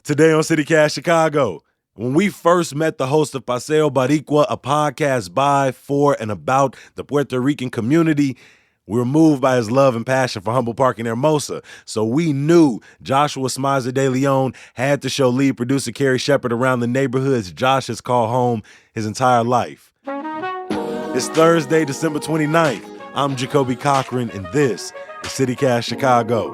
Today on CityCast Chicago, when we first met the host of Paseo, Boricua, a podcast by, for, and about the Puerto Rican community, we were moved by his love and passion for Humboldt Park and Hermosa. So we knew Joshua Smizer de Leon had to show lead producer Carrie Shepard around the neighborhoods Josh has called home his entire life. It's Thursday, December 29th. I'm Jacoby Cochran, and this is CityCast Chicago.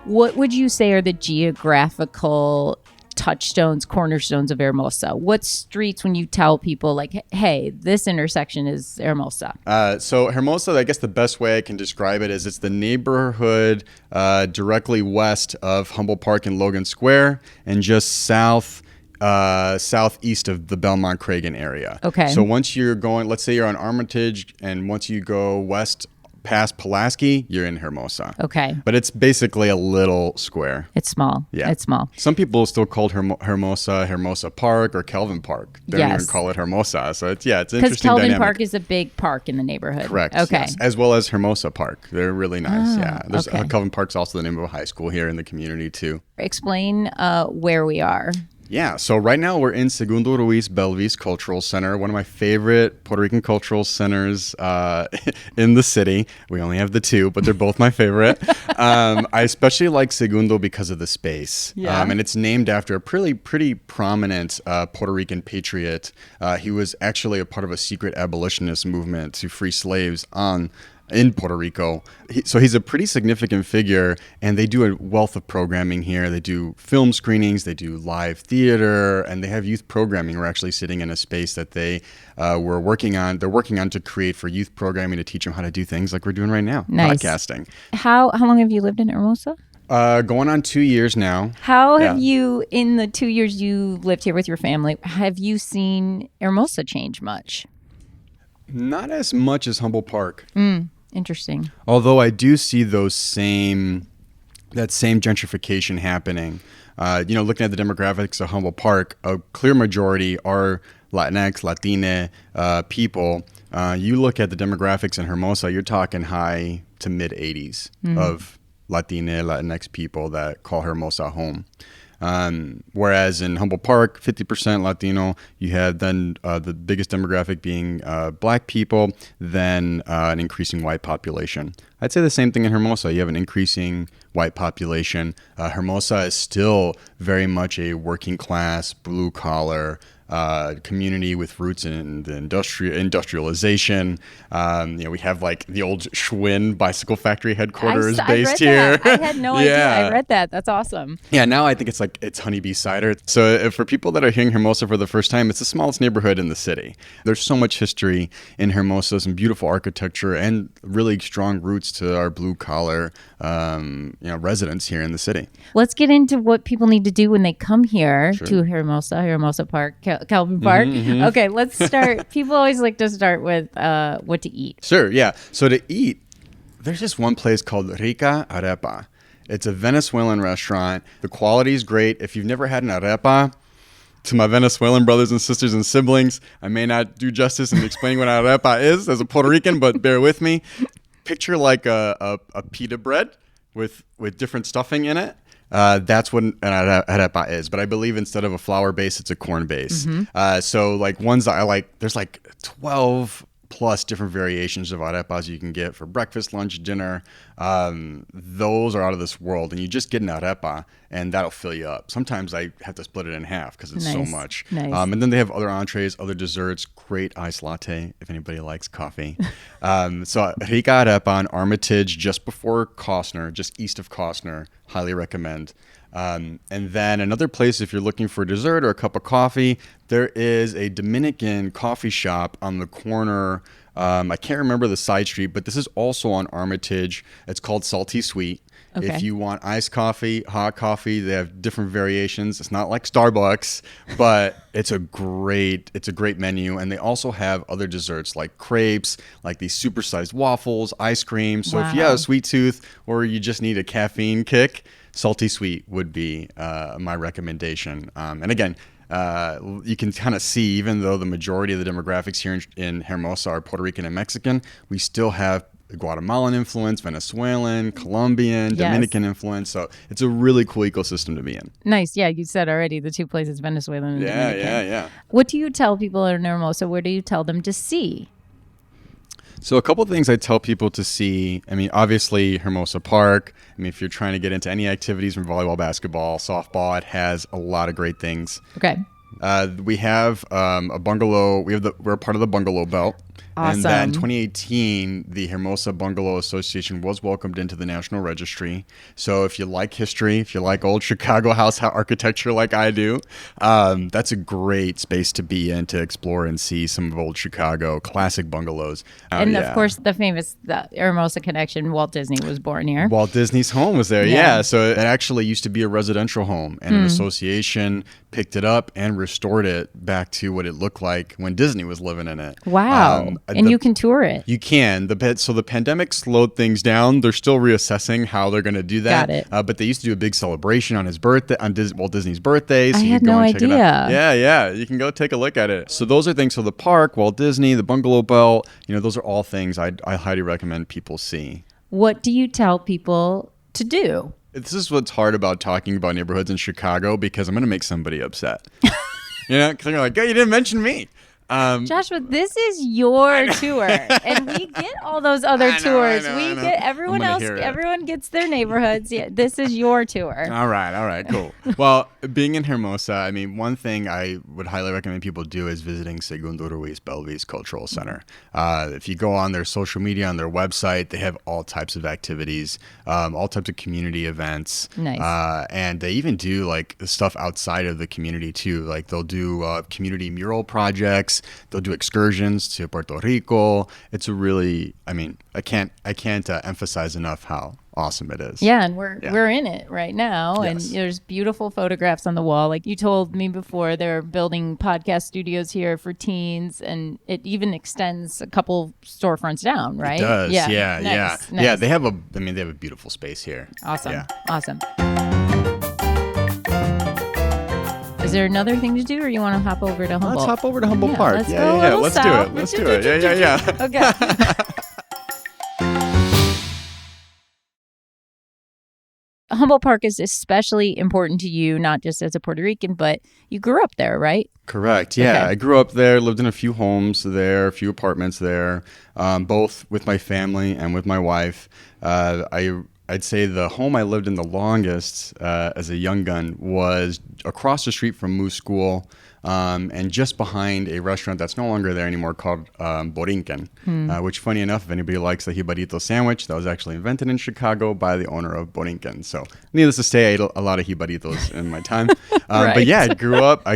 What would you say are the geographical touchstones, cornerstones of Hermosa? What streets, when you tell people like, hey, this intersection is Hermosa? So Hermosa, I guess the best way I can describe it is it's the neighborhood directly west of Humboldt Park and Logan Square and just southeast of the Belmont-Cragen area. Okay. So once you're going, let's say you're on Armitage, and once you go west past Pulaski, you're in Hermosa. Okay. But it's basically a little square. It's small. Yeah. It's small. Some people still call it Hermosa Park or Kelvin Park. They don't even call it Hermosa. So it's an interesting Because Kelvin dynamic. Park is a big park in the neighborhood. Correct. Okay. Yes. As well as Hermosa Park. They're really nice. There's okay. Kelvin Park's also the name of a high school here in the community too. Explain where we are. Yeah, so right now we're in Segundo Ruiz Belvis Cultural Center, one of my favorite Puerto Rican cultural centers in the city. We only have the two, but they're both my favorite. I especially like Segundo because of the space. Yeah. And it's named after a pretty prominent Puerto Rican patriot. He was actually a part of a secret abolitionist movement to free slaves in Puerto Rico. So he's a pretty significant figure, and they do a wealth of programming here. They do film screenings, they do live theater, and they have youth programming. We're actually sitting in a space that they were working on. They're working on to create for youth programming to teach them how to do things like we're doing right now, podcasting. How long have you lived in Hermosa? Going on 2 years now. How have you, in the 2 years you lived here with your family, have you seen Hermosa change much? Not as much as Humboldt Park. Interesting. Although I do see that same gentrification happening. Looking at the demographics of Humboldt Park, a clear majority are Latinx, Latina people. You look at the demographics in Hermosa, you're talking high to mid 80s of Latina, Latinx people that call Hermosa home. Whereas in Humboldt Park, 50% Latino, you have then the biggest demographic being black people, then an increasing white population. I'd say the same thing in Hermosa. You have an increasing white population. Hermosa is still very much a working class, blue collar community with roots in the industrialization. We have like the old Schwinn bicycle factory headquarters based here. I had no idea. I read that. That's awesome. Yeah, now I think it's honeybee cider. So for people that are hearing Hermosa for the first time, it's the smallest neighborhood in the city. There's so much history in Hermosa, some beautiful architecture, and really strong roots to our blue collar residents here in the city. Let's get into what people need to do when they come here to Hermosa Park, Kelvin Park. Okay, let's start. People always like to start with what to eat. Sure, yeah. So to eat, there's just one place called Rica Arepa. It's a Venezuelan restaurant. The quality is great. If you've never had an arepa, to my Venezuelan brothers and sisters and siblings, I may not do justice in explaining what an arepa is as a Puerto Rican, but bear with me. Picture like a pita bread with different stuffing in it. That's what an arepa is. But I believe instead of a flour base, it's a corn base. So like ones that I like, there's like 12 plus different variations of arepas you can get for breakfast, lunch, dinner. Those are out of this world. And you just get an arepa and that'll fill you up. Sometimes I have to split it in half because it's so much. Nice. And then they have other entrees, other desserts, great iced latte if anybody likes coffee. So Rica Arepa on Armitage just before Costner, just east of Costner. Highly recommend. And then another place, if you're looking for dessert or a cup of coffee, there is a Dominican coffee shop on the corner. I can't remember the side street, but this is also on Armitage. It's called Salty Sweet. Okay. If you want iced coffee, hot coffee, they have different variations. It's not like Starbucks, but it's a great menu. And they also have other desserts like crepes, like these supersized waffles, ice cream. So if you have a sweet tooth or you just need a caffeine kick, salty sweet would be my recommendation. And again, you can kind of see, even though the majority of the demographics here in Hermosa are Puerto Rican and Mexican, we still have Guatemalan influence, Venezuelan, Colombian, Dominican influence. So it's a really cool ecosystem to be in. Nice. Yeah, you said already the two places, Venezuelan and Dominican. Yeah. What do you tell people in Hermosa? Where do you tell them to see? So a couple of things I tell people to see. I mean, obviously, Hermosa Park. I mean, if you're trying to get into any activities from volleyball, basketball, softball, it has a lot of great things. Okay. We have a bungalow. We're part of the Bungalow Belt. Awesome. And then in 2018, the Hermosa Bungalow Association was welcomed into the National Registry. So if you like history, if you like old Chicago house architecture like I do, that's a great space to be in, to explore and see some of old Chicago classic bungalows. And of course, the Hermosa connection, Walt Disney was born here. Walt Disney's home was there, yeah. So it actually used to be a residential home, and an association picked it up and restored it back to what it looked like when Disney was living in it. Wow. And you can tour it. You can. So the pandemic slowed things down. They're still reassessing how they're going to do that. Got it. But they used to do a big celebration on his birthday, on Walt Disney's birthday. So I you had can go no and check it out. idea. Yeah. You can go take a look at it. So those are things. So the park, Walt Disney, the Bungalow Belt, those are all things I highly recommend people see. What do you tell people to do? This is what's hard about talking about neighborhoods in Chicago, because I'm going to make somebody upset. Because they're like, oh, you didn't mention me. Joshua, this is your tour, and we get all those other tours. I know. Get everyone else. Everyone gets their neighborhoods. Yeah, this is your tour. All right, cool. Well, being in Hermosa, I mean, one thing I would highly recommend people do is visiting Segundo Ruiz Belvis Cultural Center. If you go on their social media, on their website, they have all types of activities, all types of community events. Nice. And they even do like stuff outside of the community too. Like they'll do community mural projects. They'll do excursions to Puerto Rico. It's a really, I can't emphasize enough how awesome it is. Yeah, and we're in it right now, Yes. and there's beautiful photographs on the wall. Like you told me before, they're building podcast studios here for teens, and it even extends a couple storefronts down, right? It does. Yeah. Nice. Yeah, they have a beautiful space here. Awesome. Yeah. Awesome. Is there another thing to do, or you want to hop over to Humboldt? Let's hop over to Humboldt Park. Let's Yeah. go a little Let's south. do it. Yeah. Okay. Humboldt Park is especially important to you, not just as a Puerto Rican, but you grew up there, right? Correct. Yeah. Okay. I grew up there, lived in a few homes there, a few apartments there, both with my family and with my wife. I'd say the home I lived in the longest as a young gun was across the street from Moose School, and just behind a restaurant that's no longer there anymore called Rican, which, funny enough, if anybody likes the jibarito sandwich, that was actually invented in Chicago by the owner of Rican. So needless to say, I ate a lot of jibaritos in my time. Right. But yeah, I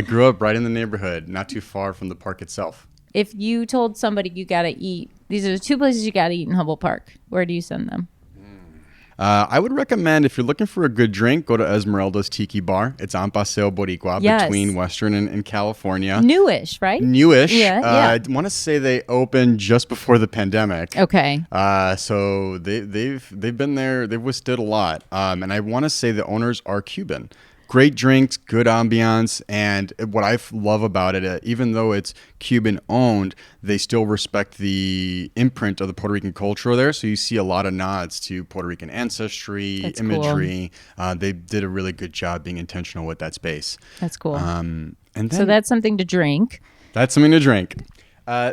grew up right in the neighborhood, not too far from the park itself. If you told somebody you got to eat, these are the two places you got to eat in Humboldt Park, where do you send them? I would recommend, if you're looking for a good drink, go to Esmeralda's Tiki Bar. It's on Paseo Boricua, between Western and California. Newish, right? Newish. Yeah. I want to say they opened just before the pandemic. Okay. So they've been there. They've withstood a lot. And I want to say the owners are Cuban. Great drinks, good ambiance, and what I love about it, even though it's Cuban owned, they still respect the imprint of the Puerto Rican culture there. So you see a lot of nods to Puerto Rican ancestry, That's imagery. Cool. They did a really good job being intentional with that space. That's cool. And then, so that's something to drink. That's something to drink.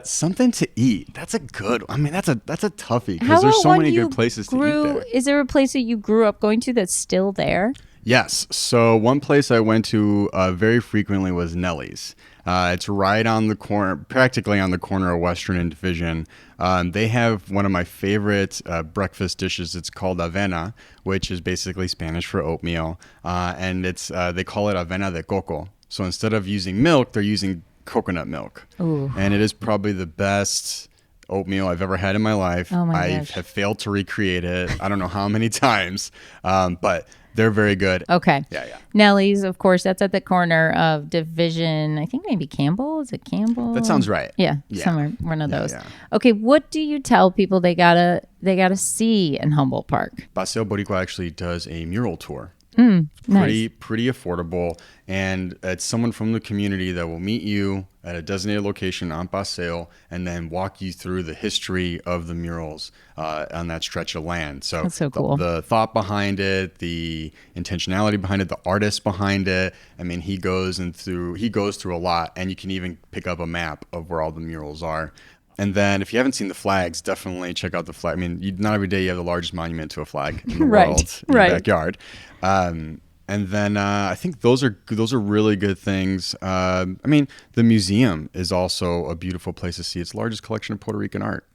Something to eat. That's a good. That's a toughie, because there's so many good places to eat there. Is there a place that you grew up going to that's still there? Yes. So one place I went to very frequently was Nelly's. It's right on the corner, practically on the corner of Western and Division. They have one of my favorite breakfast dishes. It's called avena, which is basically Spanish for oatmeal. And they call it avena de coco. So instead of using milk, they're using coconut milk. Ooh. And it is probably the best oatmeal I've ever had in my life. Oh my I gosh. have failed to recreate it. I don't know how many times, but they're very good. Okay. Yeah. Nelly's, of course, that's at the corner of Division. I think maybe Campbell. Is it Campbell? That sounds right. Yeah. Yeah. Somewhere, one of those. Yeah. Okay. What do you tell people they gotta see in Humboldt Park? Paseo Boricua actually does a mural tour. Nice. Pretty affordable. And it's someone from the community that will meet you at a designated location on Paseo and then walk you through the history of the murals on that stretch of land. So That's so cool. The thought behind it, the intentionality behind it, the artist behind it. I mean, he goes through a lot, and you can even pick up a map of where all the murals are. And then if you haven't seen the flags, definitely check out the flag. I mean, not every day you have the largest monument to a flag in the world in your backyard. And then I think those are really good things. I mean, the museum is also a beautiful place to see. It's the largest collection of Puerto Rican art.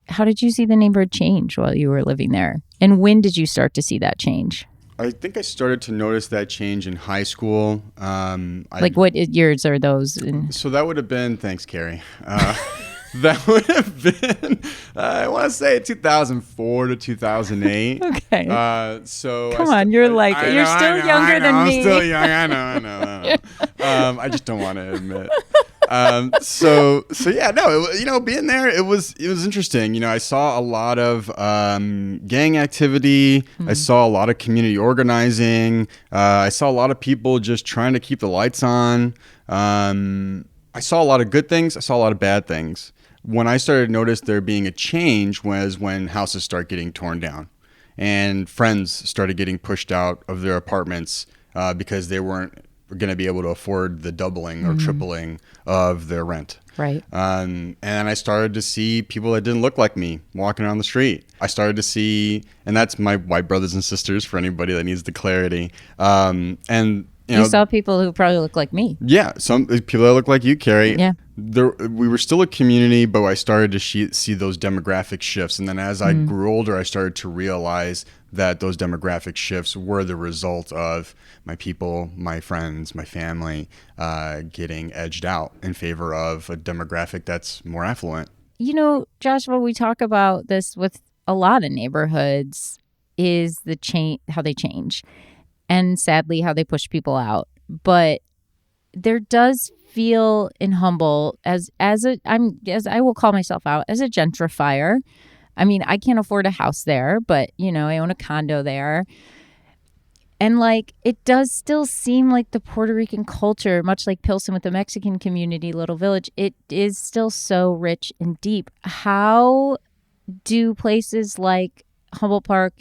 How did you see the neighborhood change while you were living there? And when did you start to see that change? I think I started to notice that change in high school. What years are those? So that would have been, thanks, Carrie. That would have been, I want to say 2004 to 2008. Okay. Come on, you're still younger than me. I'm still young. I know. I just don't want to admit. So yeah, no, being there, it was interesting. I saw a lot of gang activity. I saw a lot of community organizing. I saw a lot of people just trying to keep the lights on. I saw a lot of good things. I saw a lot of bad things. When I started to notice there being a change was when houses start getting torn down and friends started getting pushed out of their apartments because they weren't going to be able to afford the doubling or tripling of their rent. Right. And I started to see people that didn't look like me walking around the street. I started to see, and that's my white brothers and sisters for anybody that needs the clarity. And you saw people who probably look like me. Yeah, some people that look like you, Carrie. Yeah. We were still a community, but I started to see those demographic shifts. And then as I grew older, I started to realize that those demographic shifts were the result of my people, my friends, my family getting edged out in favor of a demographic that's more affluent. Joshua, we talk about this with a lot of neighborhoods is how they change. And sadly, how they push people out. But there does feel in Humboldt as I will call myself out as a gentrifier. I mean, I can't afford a house there, but I own a condo there. And it does still seem like the Puerto Rican culture, much like Pilsen with the Mexican community, Little Village, it is still so rich and deep. How do places like Humboldt Park,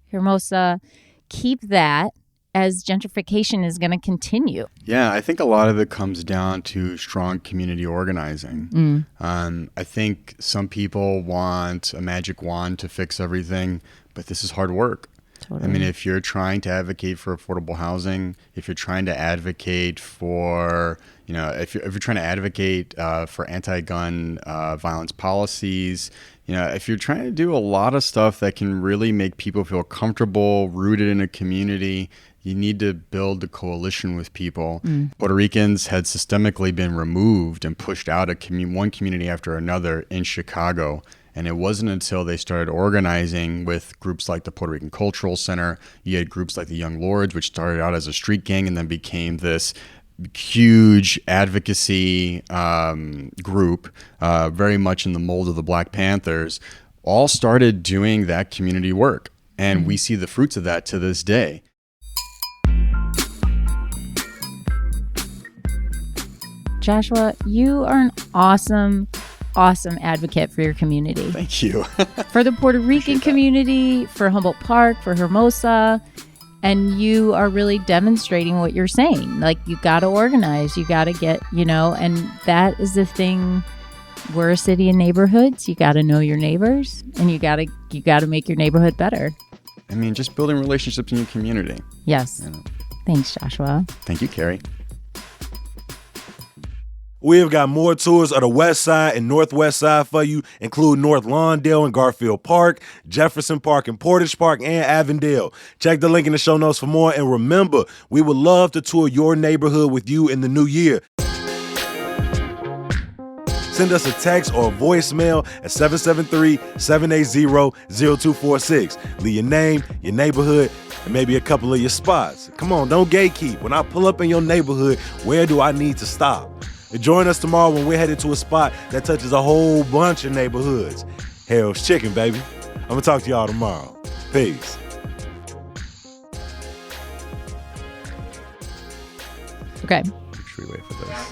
Hermosa keep that as gentrification is going to continue? Yeah, I think a lot of it comes down to strong community organizing. I think some people want a magic wand to fix everything, but this is hard work. Totally. I mean, if you're trying to advocate for affordable housing, if you're trying to advocate for, if you're trying to advocate for anti-gun violence policies, if you're trying to do a lot of stuff that can really make people feel comfortable, rooted in a community, you need to build a coalition with people. Puerto Ricans had systemically been removed and pushed out of one community after another in Chicago. And it wasn't until they started organizing with groups like the Puerto Rican Cultural Center. You had groups like the Young Lords, which started out as a street gang and then became this huge advocacy group, very much in the mold of the Black Panthers, all started doing that community work. And we see the fruits of that to this day. Joshua, you are an awesome advocate for your community. Thank you. For the Puerto Rican community, for Humboldt Park, for Hermosa. And you are really demonstrating what you're saying. You got to organize, you got to get, and that is the thing. We're a city and neighborhoods. You got to know your neighbors and you got to make your neighborhood better. I mean, just building relationships in your community. Yes. Thanks, Joshua. Thank you, Carrie. We have got more tours of the West Side and Northwest Side for you, including North Lawndale and Garfield Park, Jefferson Park and Portage Park, and Avondale. Check the link in the show notes for more. And remember, we would love to tour your neighborhood with you in the new year. Send us a text or a voicemail at 773-780-0246. Leave your name, your neighborhood, and maybe a couple of your spots. Come on, don't gatekeep. When I pull up in your neighborhood, where do I need to stop? And join us tomorrow when we're headed to a spot that touches a whole bunch of neighborhoods. Harold's Chicken, baby. I'm going to talk to y'all tomorrow. Peace. Okay. Should we wait for this?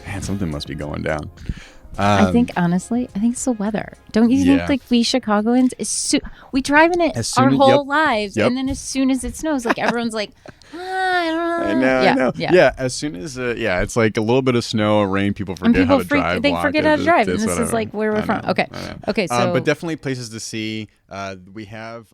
Man, something must be going down. I think honestly, it's the weather. Don't you think like we Chicagoans we drive in it our whole lives, and then as soon as it snows, like everyone's like, I don't know. I know. Yeah, as soon as it's like a little bit of snow or rain, people forget how to drive. They forget how to drive, and this is like where we're from. Okay, so but definitely places to see. We have.